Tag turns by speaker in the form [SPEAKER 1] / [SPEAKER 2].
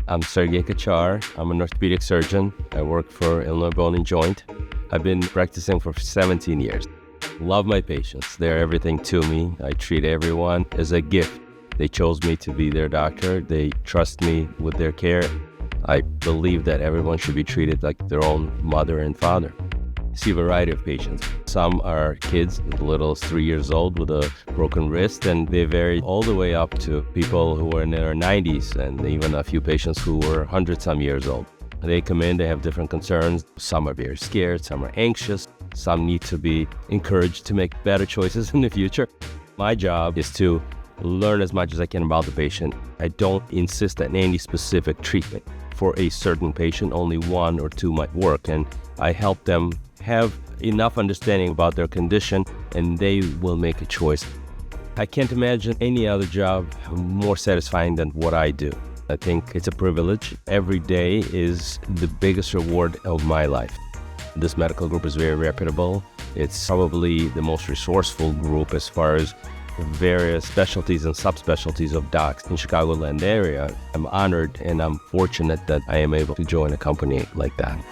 [SPEAKER 1] I'm Sergey Kachar. I'm an orthopedic surgeon. I work for Illinois Bone and Joint. I've been practicing for 17 years. Love my patients. They're everything to me. I treat everyone as a gift. They chose me to be their doctor. They trust me with their care. I believe that everyone should be treated like their own mother and father. I see a variety of patients. Some are kids as little as 3 years old with a broken wrist, and they vary all the way up to people who are in their 90s and even a few patients who were 100-some years old. They come in, they have different concerns. Some are very scared, some are anxious, some need to be encouraged to make better choices in the future. My job is to learn as much as I can about the patient. I don't insist on any specific treatment. For a certain patient, only one or two might work, and I help them have enough understanding about their condition, and they will make a choice. I can't imagine any other job more satisfying than what I do. I think it's a privilege. Every day is the biggest reward of my life. This medical group is very reputable. It's probably the most resourceful group as far as various specialties and subspecialties of docs in Chicagoland area. I'm honored and I'm fortunate that I am able to join a company like that.